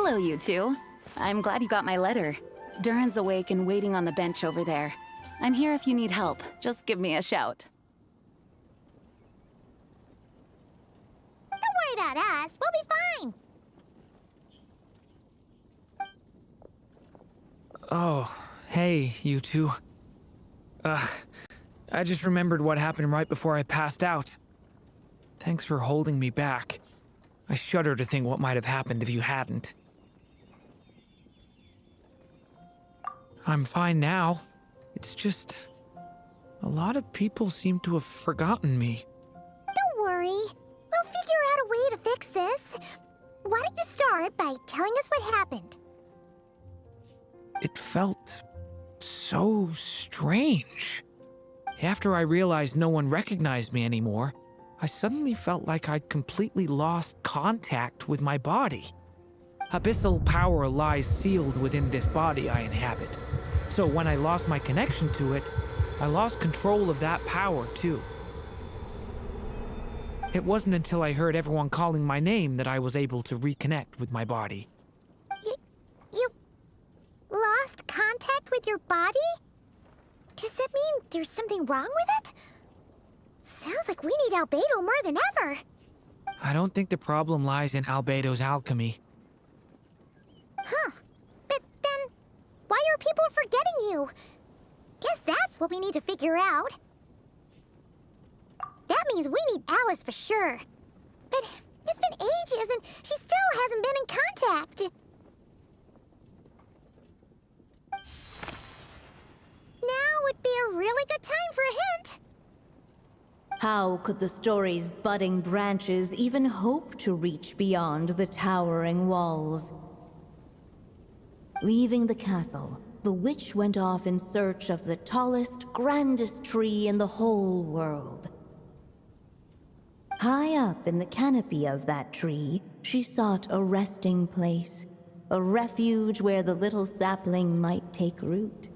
Hello, you two. I'm glad you got my letter. Durin's awake and waiting on the bench over there. I'm here if you need help. Just give me a shout. Don't worry about us. We'll be fine. Oh, hey, you two. I just remembered what happened right before I passed out. Thanks for holding me back. I shudder to think what might have happened if you hadn't. I'm fine now. It's just... a lot of people seem to have forgotten me. Don't worry. We'll figure out a way to fix this. Why don't you start by telling us what happened? It felt so strange. After I realized no one recognized me anymore, I suddenly felt like I'd completely lost contact with my body. Abyssal power lies sealed within this body I inhabit. So when I lost my connection to it, I lost control of that power too. It wasn't until I heard everyone calling my name that I was able to reconnect with my body. You lost contact with your body? Does that mean there's something wrong with it? Sounds like we need Albedo more than ever. I don't think the problem lies in Albedo's alchemy. Huh. But then, why are people forgetting you? Guess that's what we need to figure out. That means we need Alice for sure. But it's been ages and she still hasn't been in contact. Now would be a really good time for a hint. How could the story's budding branches even hope to reach beyond the towering walls? Leaving the castle, the witch went off in search of the tallest, grandest tree in the whole world. High up in the canopy of that tree, she sought a resting place, a refuge where the little sapling might take root.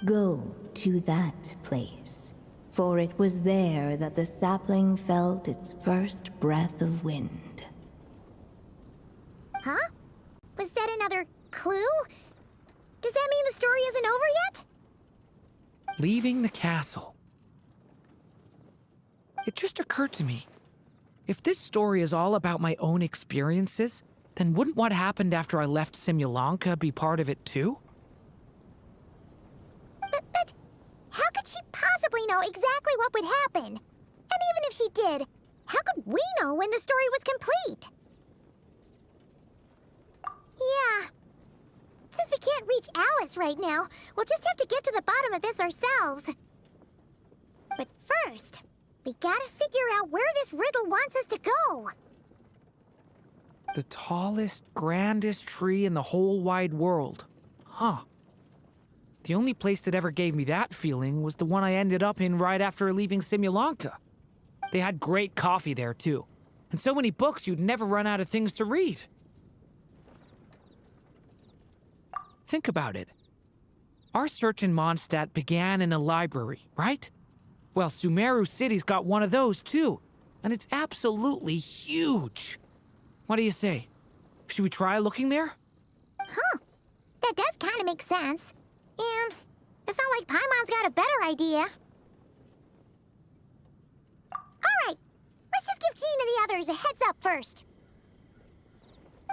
Go to that place, for it was there that the sapling felt its first breath of wind. Huh? Was that another clue? Does that mean the story isn't over yet? Leaving the castle. It just occurred to me. If this story is all about my own experiences, then wouldn't what happened after I left Simulanka be part of it too? But how could she possibly know exactly what would happen? And even if she did, how could we know when the story was complete? Yeah. Since we can't reach Alice right now, we'll just have to get to the bottom of this ourselves. But first, we gotta figure out where this riddle wants us to go. The tallest, grandest tree in the whole wide world. Huh. The only place that ever gave me that feeling was the one I ended up in right after leaving Simulanka. They had great coffee there too, and so many books you'd never run out of things to read. Think about it. Our search in Mondstadt began in a library, right? Well, Sumeru City's got one of those too, and it's absolutely huge. What do you say? Should we try looking there? Huh. That does kind of make sense. And it's not like Paimon's got a better idea. Alright, let's just give Jean and the others a heads up first.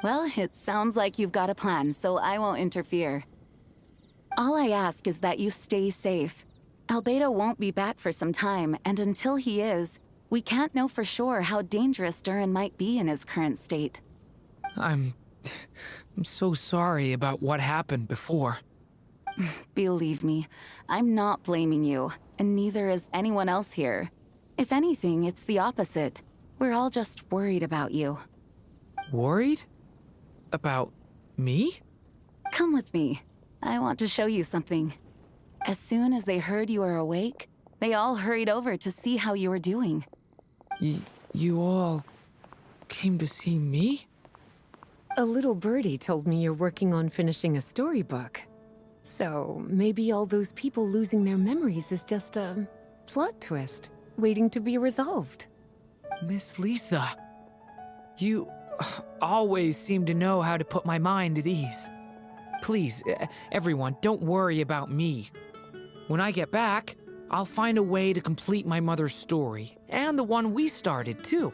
Well, it sounds like you've got a plan, so I won't interfere. All I ask is that you stay safe. Albedo won't be back for some time, and until he is, we can't know for sure how dangerous Durin might be in his current state. I'm so sorry about what happened before. Believe me, I'm not blaming you, and neither is anyone else here. If anything, it's the opposite. We're all just worried about you. Worried? About me? Come with me. I want to show you something. As soon as they heard you were awake, they all hurried over to see how you were doing. You all came to see me? A little birdie told me you're working on finishing a storybook. So maybe all those people losing their memories is just a plot twist, waiting to be resolved. Miss Lisa, you always seem to know how to put my mind at ease. Please, everyone, don't worry about me. When I get back, I'll find a way to complete my mother's story, and the one we started, too.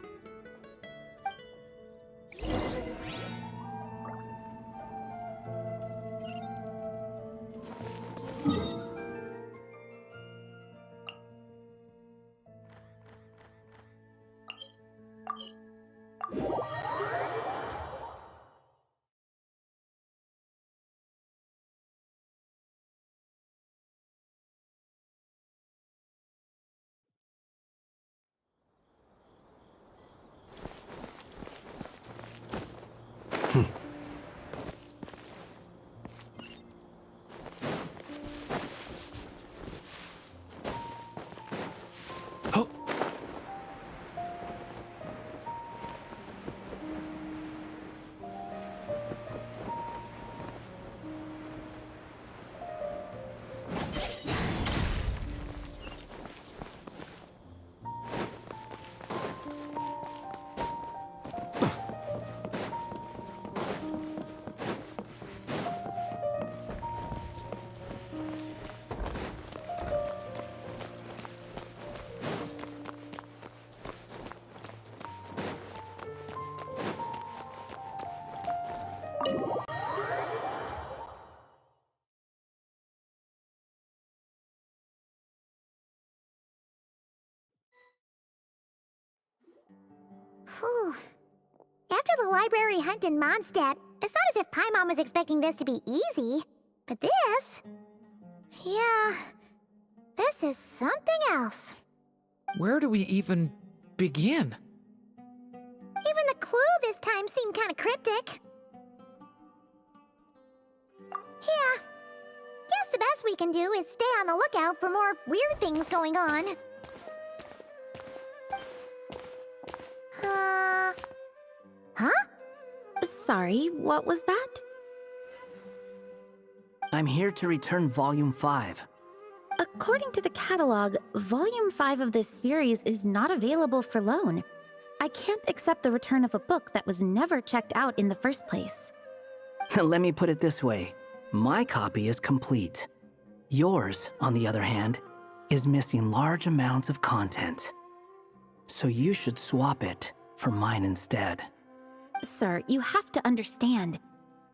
Whew. After the library hunt in Mondstadt, it's not as if Paimon was expecting this to be easy. But this... yeah... this is something else. Where do we even begin? Even the clue this time seemed kind of cryptic. Yeah. Guess the best we can do is stay on the lookout for more weird things going on. Huh? Sorry, what was that? I'm here to return Volume 5. According to the catalog, Volume 5 of this series is not available for loan. I can't accept the return of a book that was never checked out in the first place. Let me put it this way. My copy is complete. Yours, on the other hand, is missing large amounts of content. So you should swap it for mine instead. Sir, you have to understand.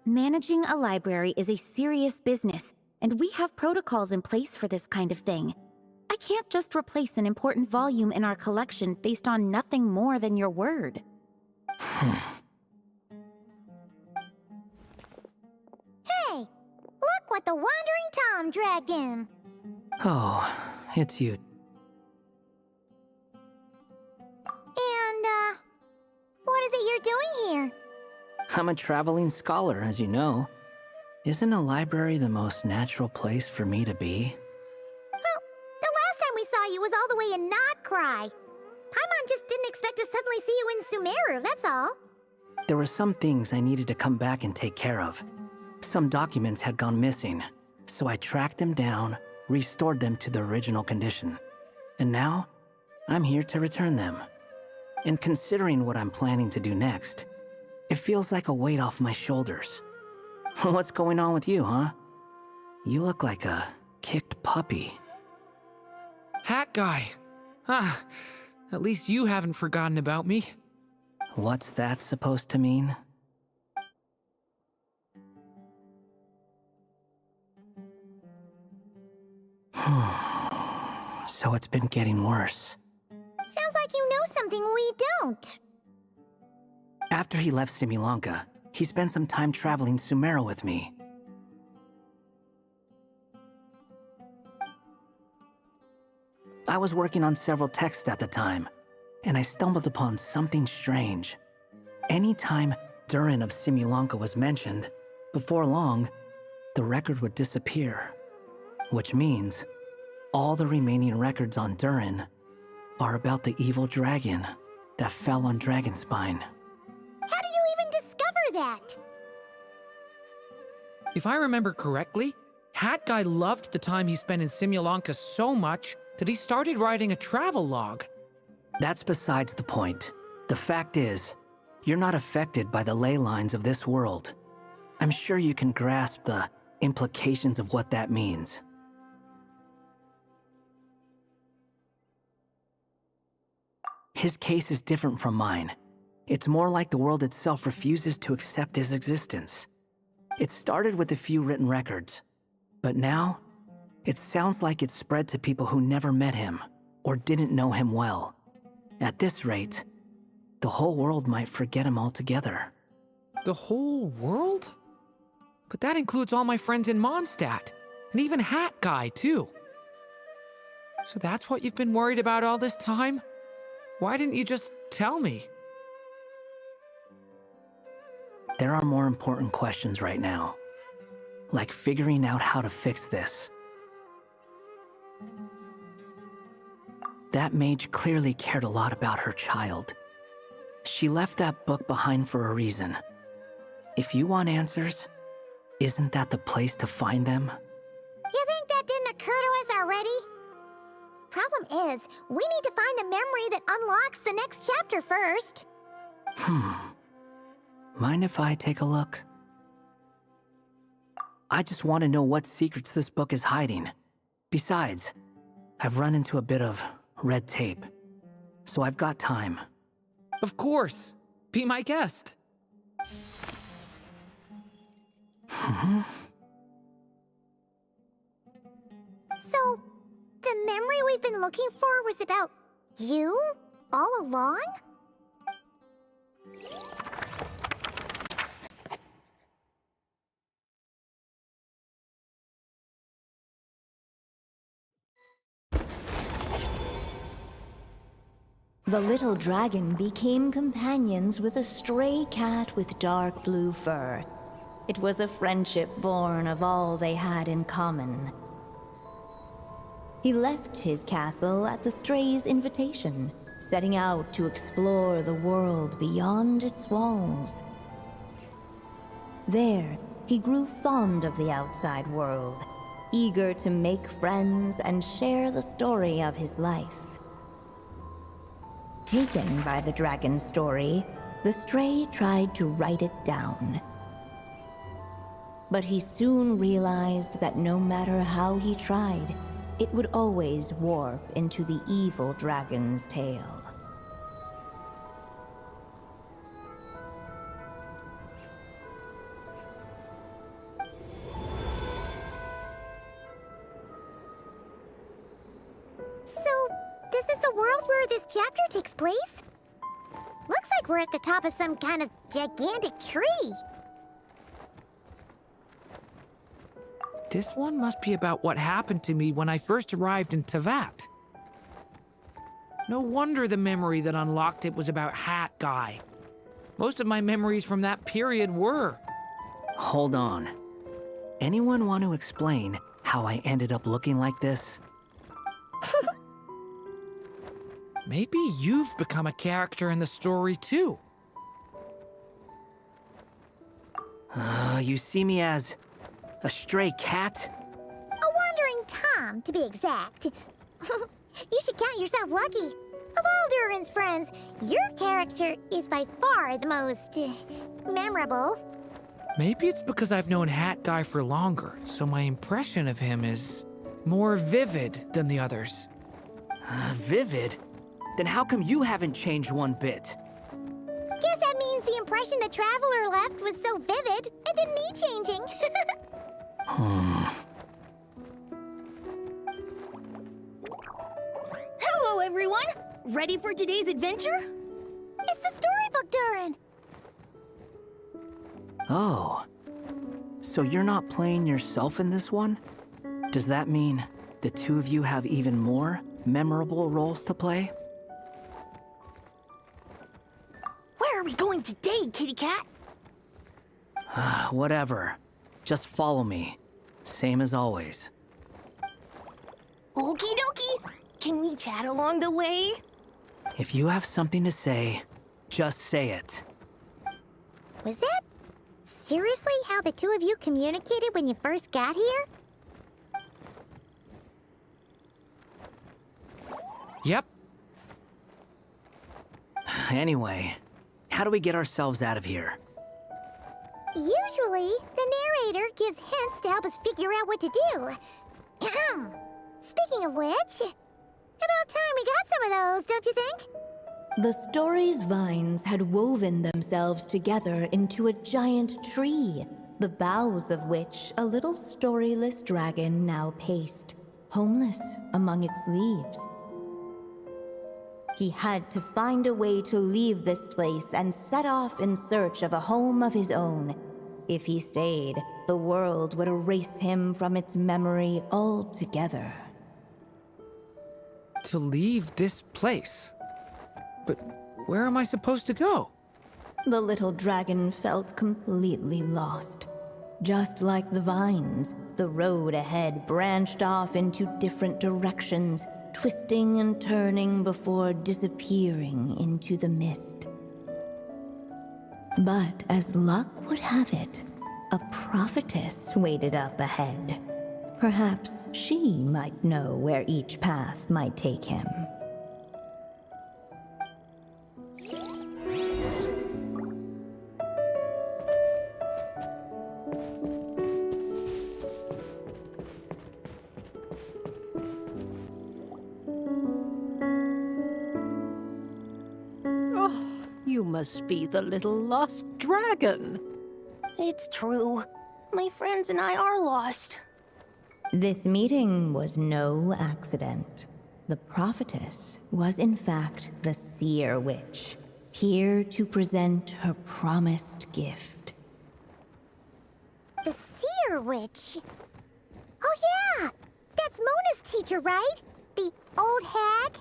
Managing a library is a serious business, and we have protocols in place for this kind of thing. I can't just replace an important volume in our collection based on nothing more than your word. Hey! Look what the Wandering Tom dragged in! Oh, it's you. And, what is it you're doing here? I'm a traveling scholar, as you know. Isn't a library the most natural place for me to be? Well, the last time we saw you was all the way in Notcry. Paimon just didn't expect to suddenly see you in Sumeru, that's all. There were some things I needed to come back and take care of. Some documents had gone missing, so I tracked them down, restored them to their original condition. And now, I'm here to return them. And considering what I'm planning to do next, it feels like a weight off my shoulders. What's going on with you, huh? You look like a kicked puppy. Hat guy. Ah, at least you haven't forgotten about me. What's that supposed to mean? So it's been getting worse. Sounds like you know something we don't. After he left Simulanka, he spent some time traveling Sumeru with me. I was working on several texts at the time, and I stumbled upon something strange. Anytime Durin of Simulanka was mentioned, before long, the record would disappear. Which means, all the remaining records on Durin are about the evil dragon that fell on Dragonspine. How did you even discover that? If I remember correctly, Hat Guy loved the time he spent in Simulanka so much that he started writing a travel log. That's besides the point. The fact is, You're not affected by the ley lines of this world. I'm sure you can grasp the implications of what that means. His case is different from mine. It's more like the world itself refuses to accept his existence. It started with a few written records, but now, it sounds like it's spread to people who never met him or didn't know him well. At this rate, the whole world might forget him altogether. The whole world? But that includes all my friends in Mondstadt, and even Hat Guy, too. So that's what you've been worried about all this time? Why didn't you just tell me? There are more important questions right now, like figuring out how to fix this. That mage clearly cared a lot about her child. She left that book behind for a reason. If you want answers, isn't that the place to find them? You think that didn't occur to us already? Problem is, we need to find the memory that unlocks the next chapter first. Mind if I take a look? I just want to know what secrets this book is hiding. Besides, I've run into a bit of red tape, so I've got time. Of course. Be my guest. So, the memory we've been looking for was about you all along? The little dragon became companions with a stray cat with dark blue fur. It was a friendship born of all they had in common. He left his castle at the stray's invitation, setting out to explore the world beyond its walls. There, he grew fond of the outside world, eager to make friends and share the story of his life. Taken by the dragon's story, the stray tried to write it down. But he soon realized that no matter how he tried, it would always warp into the evil dragon's tale. So, this is the world where this chapter takes place? Looks like we're at the top of some kind of gigantic tree. This one must be about what happened to me when I first arrived in Tevat. No wonder the memory that unlocked it was about Hat Guy. Most of my memories from that period were. Hold on. Anyone want to explain how I ended up looking like this? Maybe you've become a character in the story too. You see me as a stray cat? A wandering Tom, to be exact. You should count yourself lucky. Of all Durin's friends, your character is by far the most memorable. Maybe it's because I've known Hat Guy for longer, so my impression of him is more vivid than the others. Vivid? Then how come you haven't changed one bit? Guess that means the impression the Traveler left was so vivid, it didn't need changing. Hello, everyone! Ready for today's adventure? It's the storybook, Durin! Oh. So you're not playing yourself in this one? Does that mean the two of you have even more memorable roles to play? Where are we going today, kitty cat? Whatever. Just follow me. Same as always. Okie dokie! Can we chat along the way? If you have something to say, just say it. Was that seriously how the two of you communicated when you first got here? Anyway, how do we get ourselves out of here? Usually, the narrator gives hints to help us figure out what to do. Speaking of which, about time we got some of those, don't you think? The story's vines had woven themselves together into a giant tree, the boughs of which a little storyless dragon now paced, homeless among its leaves. He had to find a way to leave this place and set off in search of a home of his own. If he stayed, the world would erase him from its memory altogether. To leave this place? But where am I supposed to go? The little dragon felt completely lost. Just like the vines, the road ahead branched off into different directions, twisting and turning before disappearing into the mist. But as luck would have it, a prophetess waited up ahead. Perhaps she might know where each path might take him. You must be the little lost dragon. It's true. My friends and I are lost. This meeting was no accident. The prophetess was in fact the seer witch, here to present her promised gift. The seer witch? Oh yeah! That's Mona's teacher, right? The old hag?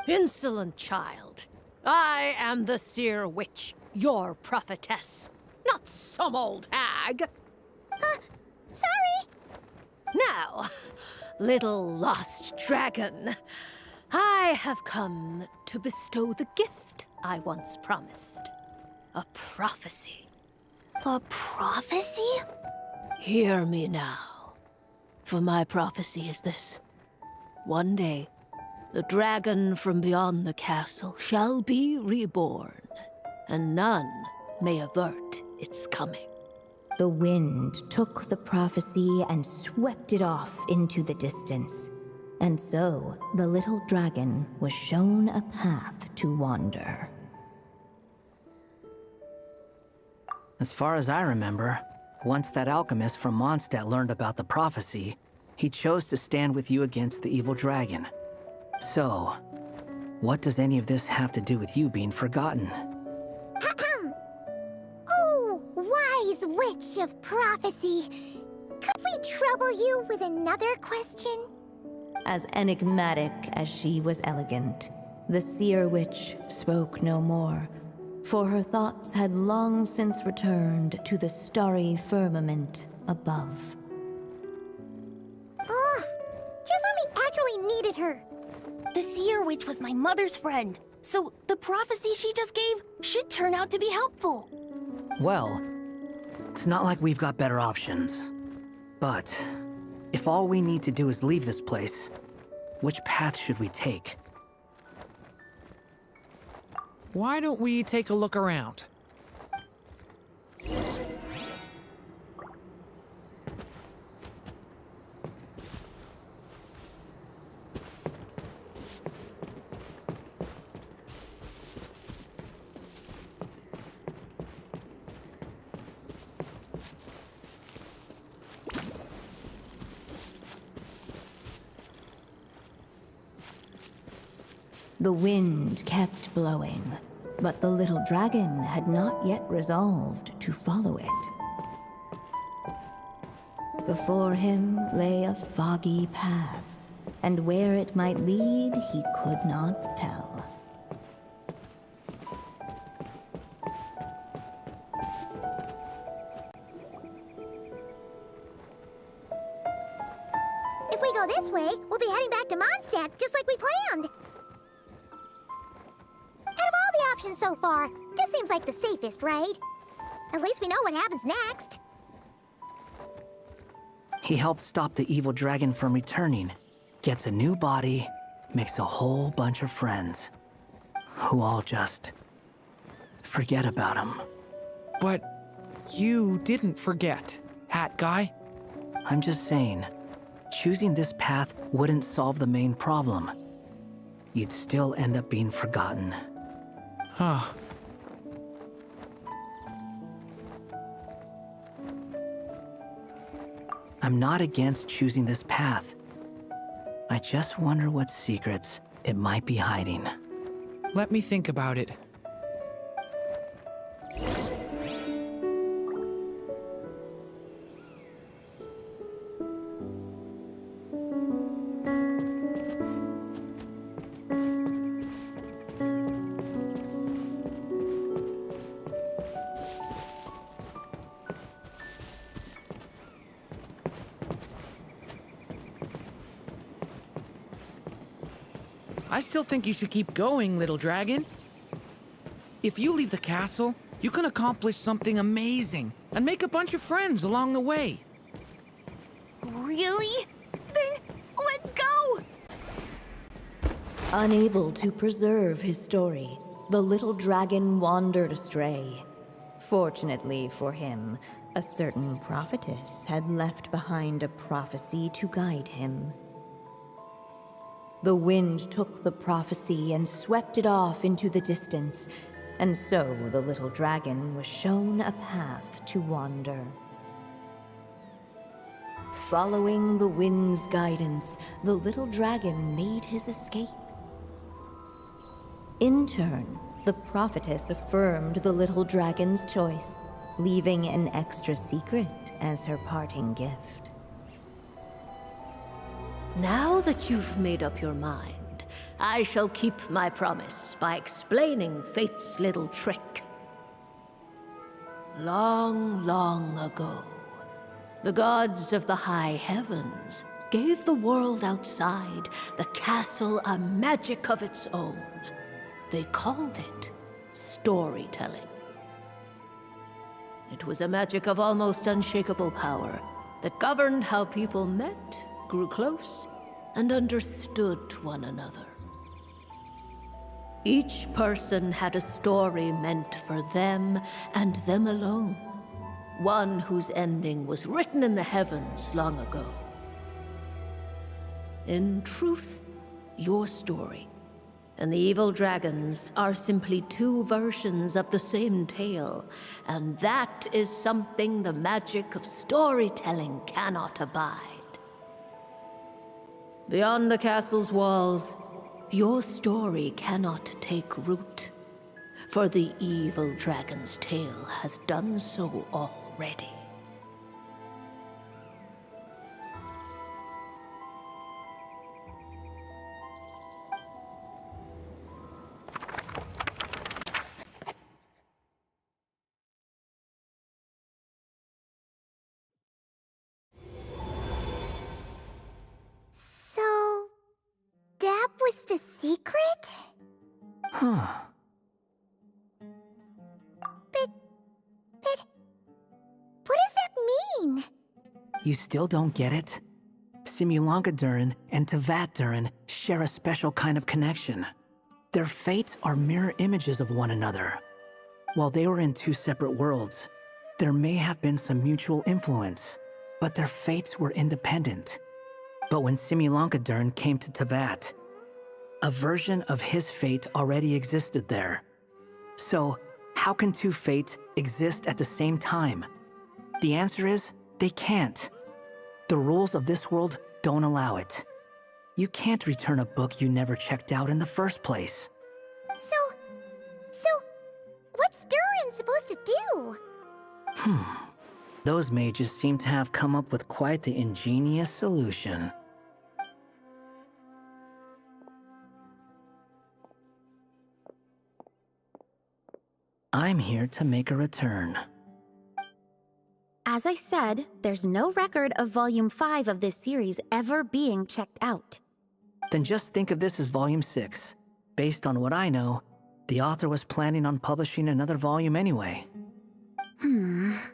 Insolent child. I am the seer witch, your prophetess, not some old hag. Sorry! Now, little lost dragon, I have come to bestow the gift I once promised. A prophecy. A prophecy? Hear me now, for my prophecy is this. One day, the dragon from beyond the castle shall be reborn, and none may avert its coming. The wind took the prophecy and swept it off into the distance. And so, the little dragon was shown a path to wander. As far as I remember, once that alchemist from Mondstadt learned about the prophecy, he chose to stand with you against the evil dragon. So, what does any of this have to do with you being forgotten? Oh, wise witch of prophecy. Could we trouble you with another question? As enigmatic as she was elegant, the seer witch spoke no more, for her thoughts had long since returned to the starry firmament above. Ugh, just when we actually needed her. The seer witch was my mother's friend, so the prophecy she just gave should turn out to be helpful. Well, it's not like we've got better options. But if all we need to do is leave this place, which path should we take? Why don't we take a look around? The wind kept blowing, but the little dragon had not yet resolved to follow it. Before him lay a foggy path, and where it might lead he could not tell. If we go this way, we'll be heading back to Mondstadt, just like we planned. Out of all the options so far, this seems like the safest, right? At least we know what happens next. He helps stop the evil dragon from returning, gets a new body, makes a whole bunch of friends, who all just forget about him. But you didn't forget, Hat Guy. I'm just saying, choosing this path wouldn't solve the main problem. You'd still end up being forgotten. Huh. I'm not against choosing this path. I just wonder what secrets it might be hiding. Let me think about it. I still think you should keep going, little dragon. If you leave the castle, you can accomplish something amazing and make a bunch of friends along the way. Really? Then let's go! Unable to preserve his story, the little dragon wandered astray. Fortunately for him, a certain prophetess had left behind a prophecy to guide him. The wind took the prophecy and swept it off into the distance, and so the little dragon was shown a path to wander. Following the wind's guidance, the little dragon made his escape. In turn, the prophetess affirmed the little dragon's choice, leaving an extra secret as her parting gift. Now that you've made up your mind, I shall keep my promise by explaining Fate's little trick. Long, long ago, the gods of the high heavens gave the world outside the castle a magic of its own. They called it storytelling. It was a magic of almost unshakable power that governed how people met, grew close, and understood one another. Each person had a story meant for them and them alone, one whose ending was written in the heavens long ago. In truth, your story and the evil dragons are simply two versions of the same tale, and that is something the magic of storytelling cannot abide. Beyond the castle's walls, your story cannot take root, for the evil dragon's tale has done so already. So, that was the secret? Huh. But, what does that mean? You still don't get it? Simulanka Durin and Tevat Durin share a special kind of connection. Their fates are mirror images of one another. While they were in two separate worlds, there may have been some mutual influence, but their fates were independent. But when Simulanka Durin came to Tevat, a version of his fate already existed there. So, how can two fates exist at the same time? The answer is, they can't. The rules of this world don't allow it. You can't return a book you never checked out in the first place. So, what's Durin supposed to do? Those mages seem to have come up with quite the ingenious solution. I'm here to make a return. As I said, there's no record of Volume 5 of this series ever being checked out. Then just think of this as Volume 6. Based on what I know, the author was planning on publishing another volume anyway.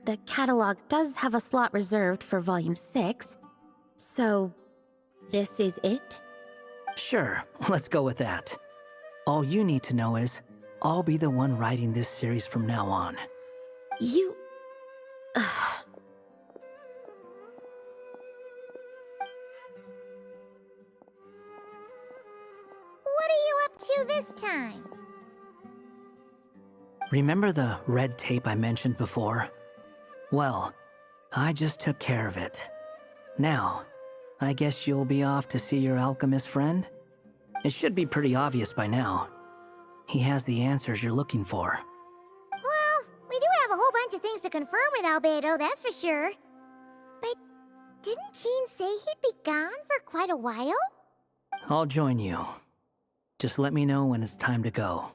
The catalog does have a slot reserved for Volume 6. So, this is it? Sure, let's go with that. All you need to know is, I'll be the one writing this series from now on. You... What are you up to this time? Remember the red tape I mentioned before? Well, I just took care of it. Now, I guess you'll be off to see your alchemist friend? It should be pretty obvious by now. He has the answers you're looking for. Well, we do have a whole bunch of things to confirm with Albedo, that's for sure. But didn't Jean say he'd be gone for quite a while? I'll join you. Just let me know when it's time to go.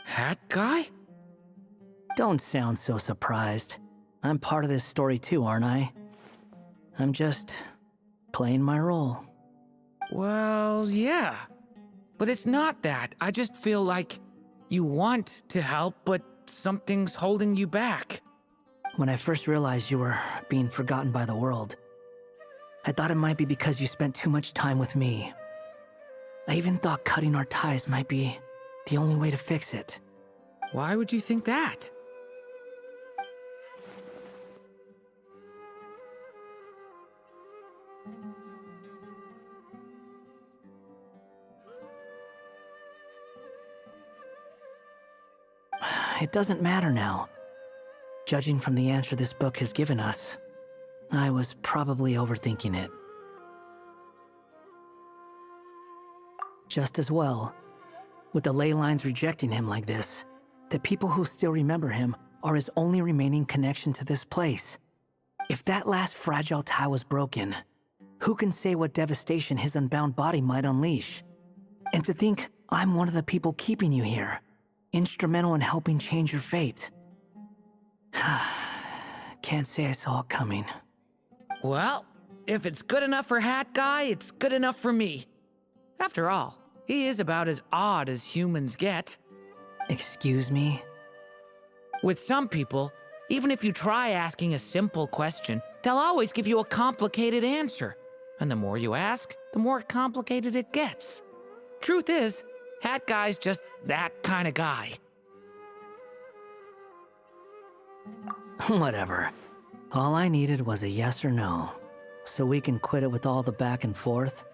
Hat guy? Don't sound so surprised. I'm part of this story too, aren't I? I'm just playing my role. Well, yeah. But it's not that. I just feel like you want to help, but something's holding you back. When I first realized you were being forgotten by the world, I thought it might be because you spent too much time with me. I even thought cutting our ties might be the only way to fix it. Why would you think that? It doesn't matter now. Judging from the answer this book has given us, I was probably overthinking it. Just as well, with the ley lines rejecting him like this, the people who still remember him are his only remaining connection to this place. If that last fragile tie was broken, who can say what devastation his unbound body might unleash? And to think I'm one of the people keeping you here, instrumental in helping change your fate. Can't say I saw it coming. Well, if it's good enough for Hat Guy, it's good enough for me. After all, he is about as odd as humans get. Excuse me? With some people, even if you try asking a simple question, they'll always give you a complicated answer. And the more you ask, the more complicated it gets. Truth is, Hat Guy's just that kind of guy. Whatever. All I needed was a yes or no, so we can quit it with all the back and forth.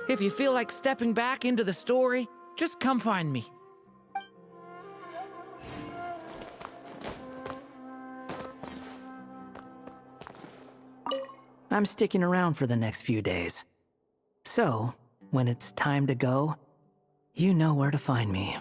If you feel like stepping back into the story, just come find me. I'm sticking around for the next few days. So, when it's time to go, you know where to find me.